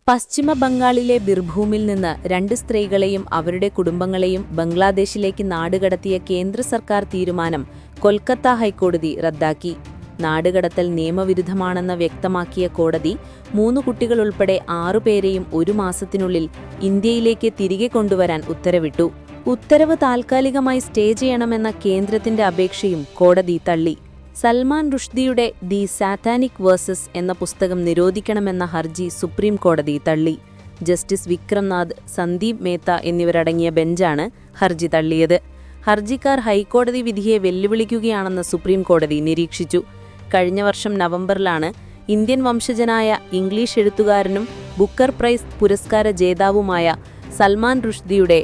പശ്ചിമ ബംഗാളിലെ ബിർഭൂമിൽ നിന്ന് 2 സ്ത്രീകളെയും അവരുടെ കുടുംബങ്ങളെയും ബംഗ്ലാദേശിലേക്ക് നാടുകടത്തിയ കേന്ദ്ര സർക്കാർ തീരുമാനം കൊൽക്കത്ത ഹൈക്കോടതി റദ്ദാക്കി. നാടുകടത്തൽ നിയമവിരുദ്ധമാണെന്ന് വ്യക്തമാക്കിയ കോടതി 3 കുട്ടികളുൾപ്പെടെ 6 പേരെയും 1 മാസത്തിനുള്ളിൽ ഇന്ത്യയിലേക്ക് തിരികെ കൊണ്ടുവരാൻ ഉത്തരവിട്ടു. ഉത്തരവ് താൽക്കാലികമായി സ്റ്റേ ചെയ്യണമെന്ന കേന്ദ്രത്തിന്റെ അപേക്ഷയും കോടതി തള്ളി. സൽമാൻ റുഷ്ദിയുടെ ദി സാത്താനിക് വേഴ്സസ് എന്ന പുസ്തകം നിരോധിക്കണമെന്ന ഹർജി സുപ്രീം കോടതി തള്ളി. ജസ്റ്റിസ് വിക്രംനാഥ്, സന്ദീപ് മേത്ത എന്നിവരടങ്ങിയ ബെഞ്ചാണ് ഹർജി തള്ളിയത്. ഹർജിക്കാർ ഹൈക്കോടതി വിധിയെ വെല്ലുവിളിക്കുകയാണെന്ന് സുപ്രീം കോടതി നിരീക്ഷിച്ചു. കഴിഞ്ഞ വർഷം നവംബറിലാണ് ഇന്ത്യൻ വംശജനായ ഇംഗ്ലീഷ് എഴുത്തുകാരനും ബുക്കർ പ്രൈസ് പുരസ്കാര ജേതാവുമായ സൽമാൻ റുഷ്ദിയുടെ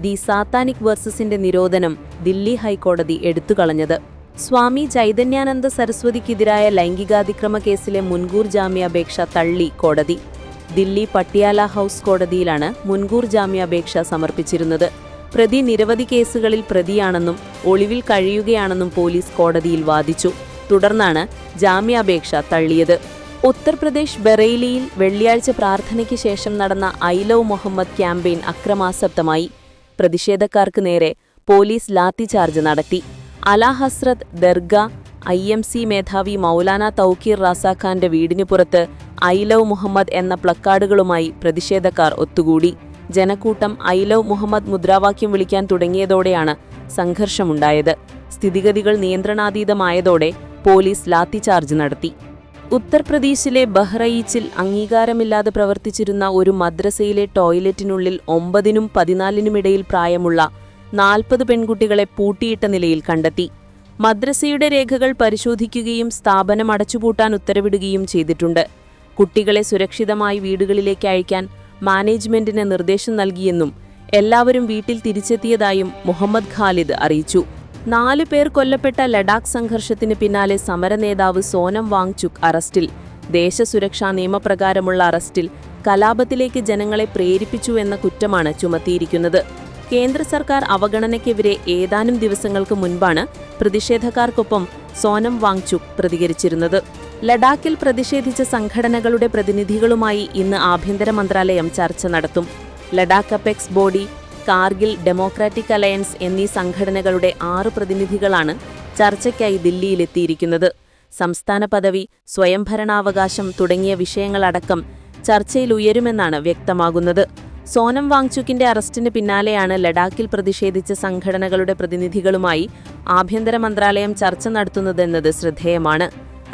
ദി സാത്താനിക് വേഴ്സസിന്റെ നിരോധനം ദില്ലി ഹൈക്കോടതി എടുത്തുകളഞ്ഞത്. സ്വാമി ചൈതന്യാനന്ദ സരസ്വതിക്കെതിരായ ലൈംഗികാതിക്രമ കേസിലെ മുൻകൂർ ജാമ്യാപേക്ഷ തള്ളി കോടതി. ദില്ലി പട്യാല ഹൗസ് കോടതിയിലാണ് മുൻകൂർ ജാമ്യാപേക്ഷ സമർപ്പിച്ചിരുന്നത്. പ്രതി നിരവധി കേസുകളിൽ പ്രതിയാണെന്നും ഒളിവിൽ കഴിയുകയാണെന്നും പോലീസ് കോടതിയിൽ വാദിച്ചു. തുടർന്നാണ് ജാമ്യാപേക്ഷ തള്ളിയത്. ഉത്തർപ്രദേശ് ബറേലിയിൽ വെള്ളിയാഴ്ച പ്രാർത്ഥനയ്ക്ക് ശേഷം നടന്ന ഐ ലവ് മുഹമ്മദ് ക്യാമ്പയിൻ അക്രമാസക്തമായി. പ്രതിഷേധക്കാർക്ക് നേരെ പോലീസ് ലാത്തിചാർജ് നടത്തി. അല ഹസ്രത്ത് ദർഗ IMC മേധാവി മൗലാന തൗക്കീർ റാസാഖാന്റെ വീടിന് പുറത്ത് ഐ ലവ് മുഹമ്മദ് എന്ന പ്ലക്കാർഡുകളുമായി പ്രതിഷേധക്കാർ ഒത്തുകൂടി. ജനക്കൂട്ടം ഐ ലവ് മുഹമ്മദ് മുദ്രാവാക്യം വിളിക്കാൻ തുടങ്ങിയതോടെയാണ് സംഘർഷമുണ്ടായത്. സ്ഥിതിഗതികൾ നിയന്ത്രണാതീതമായതോടെ പോലീസ് ലാത്തിചാർജ് നടത്തി. ഉത്തർപ്രദേശിലെ ബഹ്റയിച്ചിൽ അംഗീകാരമില്ലാതെ പ്രവർത്തിച്ചിരുന്ന ഒരു മദ്രസയിലെ ടോയ്ലറ്റിനുള്ളിൽ 9നും 14നും ഇടയിൽ പ്രായമുള്ള 40 പെൺകുട്ടികളെ പൂട്ടിയിട്ട നിലയിൽ കണ്ടെത്തി. മദ്രസയുടെ രേഖകൾ പരിശോധിക്കുകയും സ്ഥാപനം അടച്ചുപൂട്ടാൻ ഉത്തരവിടുകയും ചെയ്തിട്ടുണ്ട്. കുട്ടികളെ സുരക്ഷിതമായി വീടുകളിലേക്ക് അയക്കാൻ മാനേജ്മെന്റിന് നിർദ്ദേശം നൽകിയെന്നും എല്ലാവരും വീട്ടിൽ തിരിച്ചെത്തിയതായും മുഹമ്മദ് ഖാലിദ് അറിയിച്ചു. 4 പേർ കൊല്ലപ്പെട്ട ലഡാക്ക് സംഘർഷത്തിന് പിന്നാലെ സമരനേതാവ് സോനം വാങ്ചുക് അറസ്റ്റിൽ. ദേശസുരക്ഷാ നിയമപ്രകാരമുള്ള അറസ്റ്റിൽ കലാപത്തിലേക്ക് ജനങ്ങളെ പ്രേരിപ്പിച്ചു എന്ന കുറ്റമാണ് ചുമത്തിയിരിക്കുന്നത്. കേന്ദ്ര സർക്കാർ അവഗണനയ്ക്കെതിരെ ഏതാനും ദിവസങ്ങൾക്ക് മുൻപാണ് പ്രതിഷേധക്കാർക്കൊപ്പം സോനം വാങ്ചുക് പ്രതികരിച്ചിരുന്നത്. ലഡാക്കിൽ പ്രതിഷേധിച്ച സംഘടനകളുടെ പ്രതിനിധികളുമായി ഇന്ന് ആഭ്യന്തര മന്ത്രാലയം ചർച്ച നടത്തും. Ladakh apex body, Kargil democratic alliance എന്നീ സംഘടനകളുടെ 6 പ്രതിനിധികളാണ് ചർച്ചയ്ക്കായി ദില്ലിയിലെത്തിയിരിക്കുന്നത്. സംസ്ഥാന പദവി, സ്വയംഭരണാവകാശം തുടങ്ങിയ വിഷയങ്ങളടക്കം ചർച്ചയിൽ ഉയരുമെന്നാണ് വ്യക്തമാകുന്നത്. സോനം വാങ്ചുക്കിന്റെ അറസ്റ്റിന് പിന്നാലെയാണ് ലഡാക്കിൽ പ്രതിഷേധിച്ച സംഘടനകളുടെ പ്രതിനിധികളുമായി ആഭ്യന്തര മന്ത്രാലയം ചർച്ച നടത്തുന്നതെന്നത് ശ്രദ്ധേയമാണ്.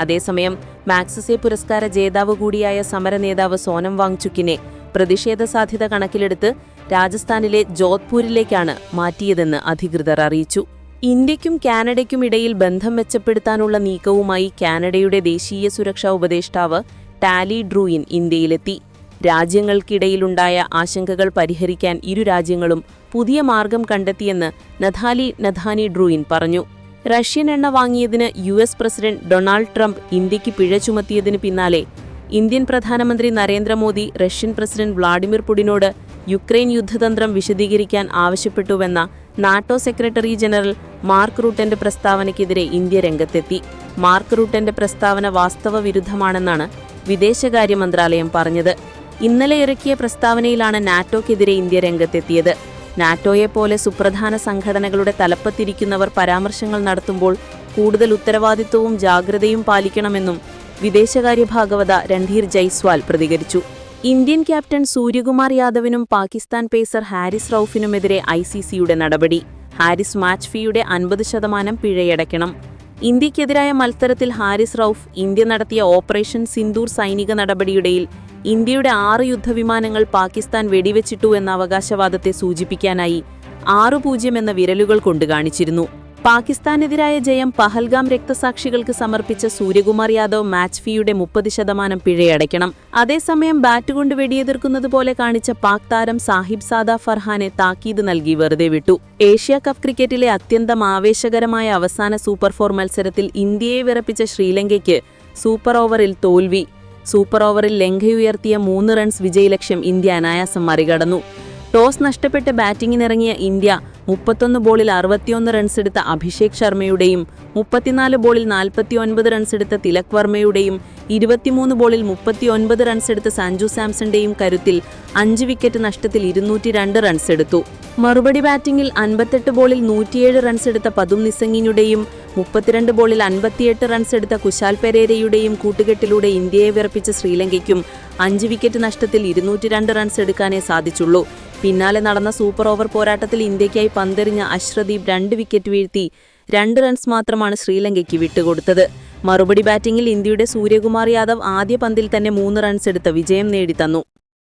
അതേസമയം മാഗ്സസെ പുരസ്കാര ജേതാവ് കൂടിയായ സമരനേതാവ് സോനം വാങ്ചുക്കിനെ പ്രതിഷേധ സാധ്യത കണക്കിലെടുത്ത് രാജസ്ഥാനിലെ ജോധ്പൂരിലേക്കാണ് മാറ്റിയതെന്ന് അധികൃതർ അറിയിച്ചു. ഇന്ത്യയ്ക്കും കാനഡയ്ക്കും ഇടയിൽ ബന്ധം മെച്ചപ്പെടുത്താനുള്ള നീക്കവുമായി കാനഡയുടെ ദേശീയ സുരക്ഷാ ഉപദേഷ്ടാവ് ടാലി ഡ്രൂയിൻ ഇന്ത്യയിലെത്തി. രാജ്യങ്ങൾക്കിടയിലുണ്ടായ ആശങ്കകൾ പരിഹരിക്കാൻ ഇരു രാജ്യങ്ങളും പുതിയ മാർഗം കണ്ടെത്തിയെന്ന് നഥാനി ഡ്രൂയിൻ പറഞ്ഞു. റഷ്യൻ എണ്ണ വാങ്ങിയതിന് US പ്രസിഡന്റ് ഡൊണാൾഡ് ട്രംപ് ഇന്ത്യക്ക് പിഴ ചുമത്തിയതിനു പിന്നാലെ ഇന്ത്യൻ പ്രധാനമന്ത്രി Narendra Modi Russian president Vladimir പുടിനോട് Ukraine യുദ്ധതന്ത്രം വിശദീകരിക്കാൻ ആവശ്യപ്പെട്ടുവെന്ന NATO secretary general mark റൂട്ടന്റെ പ്രസ്താവനയ്ക്കെതിരെ India രംഗത്തെത്തി. മാർക്ക് റൂട്ടന്റെ പ്രസ്താവന വാസ്തവ വിരുദ്ധമാണെന്നാണ് വിദേശകാര്യ മന്ത്രാലയം പറഞ്ഞത്. ഇന്നലെ ഇറക്കിയ പ്രസ്താവനയിലാണ് നാറ്റോയ്ക്കെതിരെ ഇന്ത്യ രംഗത്തെത്തിയത്. നാറ്റോയെപ്പോലെ സുപ്രധാന സംഘടനകളുടെ തലപ്പത്തിരിക്കുന്നവർ പരാമർശങ്ങൾ നടത്തുമ്പോൾ കൂടുതൽ ഉത്തരവാദിത്വവും ജാഗ്രതയും പാലിക്കണമെന്നും വിദേശകാര്യ ഭാഗവത രൺധീർ ജയ്സ്വാൾ പ്രതികരിച്ചു. ഇന്ത്യൻ ക്യാപ്റ്റൻ സൂര്യകുമാർ യാദവിനും പാകിസ്ഥാൻ പേസർ ഹാരിസ് റൌഫിനുമെതിരെ ICCയുടെ നടപടി. ഹാരിസ് മാച്ച് ഫീയുടെ 50% പിഴയടയ്ക്കണം. ഇന്ത്യക്കെതിരായ മത്സരത്തിൽ ഹാരിസ് റൌഫ് ഇന്ത്യ നടത്തിയ ഓപ്പറേഷൻ സിന്ദൂർ സൈനിക നടപടിയിടയിൽ ഇന്ത്യയുടെ 6 യുദ്ധവിമാനങ്ങൾ പാകിസ്ഥാൻ വെടിവെച്ചിട്ടു എന്ന അവകാശവാദത്തെ സൂചിപ്പിക്കാനായി 6-0 എന്ന വിരലുകൾ കൊണ്ട് കാണിച്ചിരുന്നു. പാകിസ്ഥാനെതിരായ ജയം പഹൽഗാം രക്തസാക്ഷികൾക്ക് സമർപ്പിച്ച സൂര്യകുമാർ യാദവ് മാച്ച് ഫീയുടെ 30% പിഴയടയ്ക്കണം. അതേസമയം ബാറ്റ് കൊണ്ട് വെടിയെതിർക്കുന്നതുപോലെ കാണിച്ച പാക് താരം സാഹിബ് സാദ ഫർഹാനെ താക്കീത് നൽകി വെറുതെ വിട്ടു. ഏഷ്യ കപ്പ് ക്രിക്കറ്റിലെ അത്യന്തം ആവേശകരമായ അവസാന സൂപ്പർ 4 മത്സരത്തിൽ ഇന്ത്യയെ വിറപ്പിച്ച ശ്രീലങ്കയ്ക്ക് സൂപ്പർ ഓവറിൽ തോൽവി. സൂപ്പർ ഓവറിൽ ലങ്കയുയർത്തിയ 3 റൺസ് വിജയലക്ഷ്യം ഇന്ത്യ അനായാസം മറികടന്നു. ടോസ് നഷ്ടപ്പെട്ട് ബാറ്റിംഗിനിറങ്ങിയ ഇന്ത്യ 31 ബോളിൽ 61 റൺസെടുത്ത അഭിഷേക് ശർമ്മയുടെയും 34 ബോളിൽ 49 റൺസെടുത്ത തിലക് വർമ്മയുടെയും 23 ബോളിൽ 39 റൺസെടുത്ത സഞ്ജു സാംസന്റെയും കരുത്തിൽ 5 വിക്കറ്റ് നഷ്ടത്തിൽ 202 റൺസെടുത്തു. മറുപടി ബാറ്റിംഗിൽ 58 ബോളിൽ 107 റൺസെടുത്ത പതും നിസംഗിനുടെയും 32 ബോളിൽ 58 റൺസെടുത്ത കുശാൽ പെരേരയുടെയും കൂട്ടുകെട്ടിലൂടെ ഇന്ത്യയെ വിറപ്പിച്ച ശ്രീലങ്കയ്ക്കും 5 വിക്കറ്റ് നഷ്ടത്തിൽ 202 റൺസ് എടുക്കാനേ സാധിച്ചുള്ളൂ. പിന്നാലെ നടന്ന സൂപ്പർ ഓവർ പോരാട്ടത്തിൽ ഇന്ത്യയ്ക്കായി പന്തെറിഞ്ഞ അശ്രദീപ് 2 വിക്കറ്റ് വീഴ്ത്തി 2 റൺസ് മാത്രമാണ് ശ്രീലങ്കയ്ക്ക് വിട്ടുകൊടുത്തത്. മറുപടി ബാറ്റിംഗിൽ ഇന്ത്യയുടെ സൂര്യകുമാർ യാദവ് ആദ്യ പന്തിൽ തന്നെ 3 റൺസ് എടുത്ത് വിജയം നേടിത്തന്നു.